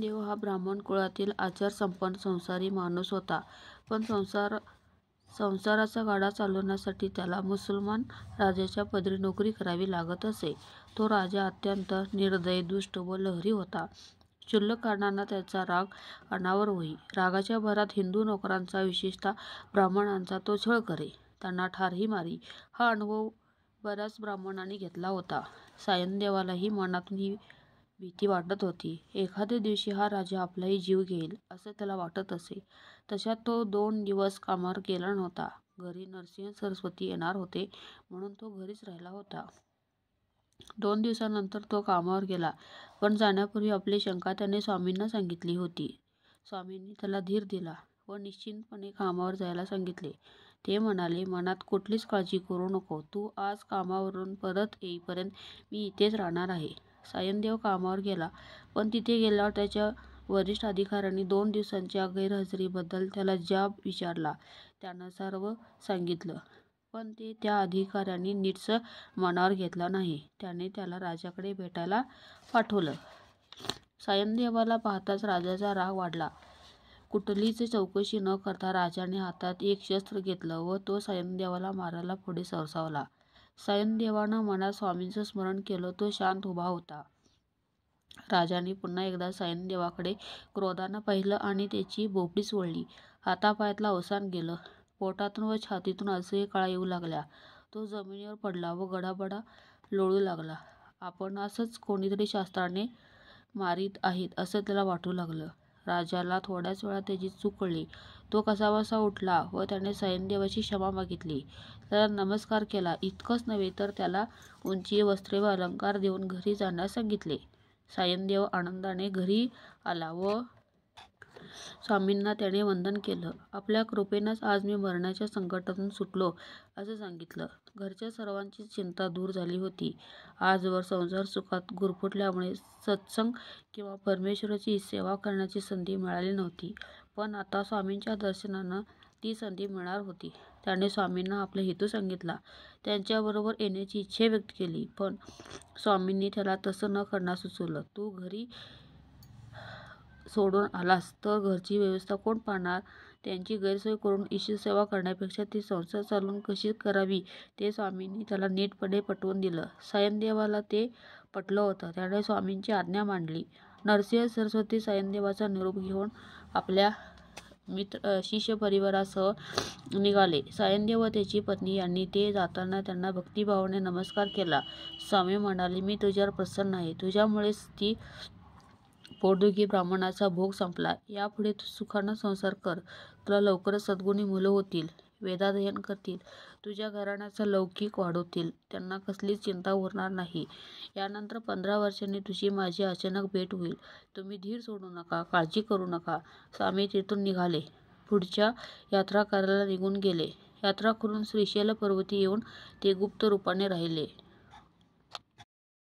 सायनदेव हा ब्राह्मण कुळातील आचारसंपन्न संसारी माणूस होता. पण संसाराचा गाडा चालवण्यासाठी त्याला मुसलमान राजाच्या पदरी नोकरी करावी लागत असे. तो राजा अत्यंत निर्दयी, दुष्ट व लहरी होता. क्षुल्लक कारणांना त्याचा राग अनावर होई. रागाच्या भरात हिंदू नोकरांचा, विशेषतः ब्राह्मणांचा तो छळ करे, त्यांना ठारही मारी. हा अनुभव बऱ्याच ब्राह्मणांनी घेतला होता. सायनदेवालाही मनातून ही भीती वाटत होती. एखाद्या दिवशी हा राजा आपलाही जीव घेईल असं त्याला वाटत असे. तशात तो 2 दिवस कामावर गेला नव्हता. घरी नरसिंह सरस्वती येणार होते म्हणून तो घरीच राहिला होता. 2 दिवसानंतर तो कामावर गेला. पण जाण्यापूर्वी आपली शंका त्याने स्वामींना सांगितली होती. स्वामींनी त्याला धीर दिला व निश्चिंतपणे कामावर जायला सांगितले. ते म्हणाले, मनात कुठलीच काळजी करू नको. तू आज कामावरून परत येईपर्यंत मी इथेच राहणार आहे. सायनदेव कामावर गेला. पण तिथे गेल्यावर त्याच्या वरिष्ठ अधिकाऱ्यांनी 2 दिवसांच्या गैरहजेरीबद्दल त्याला जाब विचारला. त्यानं सर्व सांगितलं. पण ते त्या अधिकाऱ्यांनी नीटसं मनावर घेतलं नाही. त्याने त्याला राजाकडे भेटायला पाठवलं. सायनदेवाला पाहताच राजाचा राग वाढला. कुठलीच चौकशी न करता राजाने हातात एक शस्त्र घेतलं व तो सायनदेवाला मारायला पुढे सरसावला. सायनदेवानं मनात स्वामींचं स्मरण केलं. तो शांत उभा होता. राजाने पुन्हा एकदा सायनदेवाकडे क्रोधानं पाहिलं आणि त्याची भोपळीच वळली. हातापायातलं अवसान गेलं. पोटातून व छातीतून असह्य कळा येऊ लागल्या. तो जमिनीवर पडला व गडाबडा लोळू लागला. आपणासच कोणीतरी शस्त्राने मारीत आहेत असं त्याला वाटू लागलं. राजाला थोड्याच वेळात त्याची चूक कळली. तो कसाबसा उठला व त्याने सायनदेवाची क्षमा मागितली. त्याला नमस्कार केला. इतकंच नव्हे तर त्याला उंची, वस्त्रे व अलंकार देऊन घरी जाण्यास सांगितले. सायनदेव आनंदाने घरी आला व स्वामींना त्याने वंदन केलं. आपल्या कृपेनंच आज मी मरणाच्या संकटातून सुटलो असं सांगितलं. घरच्या सर्वांचीच चिंता दूर झाली होती. आजवर संसार सुखात गुरफटल्यामुळे सत्संग किंवा परमेश्वराची सेवा करण्याची संधी मिळाली नव्हती. पण आता स्वामींच्या दर्शनानं ती संधी मिळणार होती. त्याने स्वामींना आपला हेतू सांगितला. त्यांच्याबरोबर येण्याची इच्छा व्यक्त केली. पण स्वामींनी त्याला तसं न करण्यास सुचवलं. तू घरी सोडून आलास तर घरची व्यवस्था कोण पाहणार? त्यांची गैरसोय करून ईशसेवा करण्यापेक्षा ती संसार चालवून कशी करावी ते स्वामींनी त्याला नीटपणे पटवून दिलं. सायनदेवाला ते पटलं होतं. त्याने स्वामींची आज्ञा मांडली. नरसिंह सरस्वती सायनदेवाचा निरोप घेऊन आपल्या शिष्यपरिवारासह निघाले. सायनदेव व त्याची पत्नी यांनी ते जाताना त्यांना भक्तिभावाने नमस्कार केला. स्वामी म्हणाले, मी तुझ्यावर प्रसन्न आहे. तुझ्यामुळेच ती पोटदुखी ब्राह्मणाचा भोग संपला. यापुढे तू सुखानं संसार कर. तुला लवकरच सद्गुणी मुलं होतील, वेदाध्ययन करतील, तुझ्या घराण्याचा लौकिक वाढवतील. त्यांना कसलीच चिंता उरणार नाही. यानंतर 15 वर्षांनी तुझी माझी अचानक भेट होईल. तुम्ही धीर सोडू नका, काळजी करू नका. स्वामी तेथून निघाले. पुढच्या यात्रा करायला निघून गेले. यात्रा करून श्रीशैल पर्वती येऊन ते गुप्त रूपाने राहिले.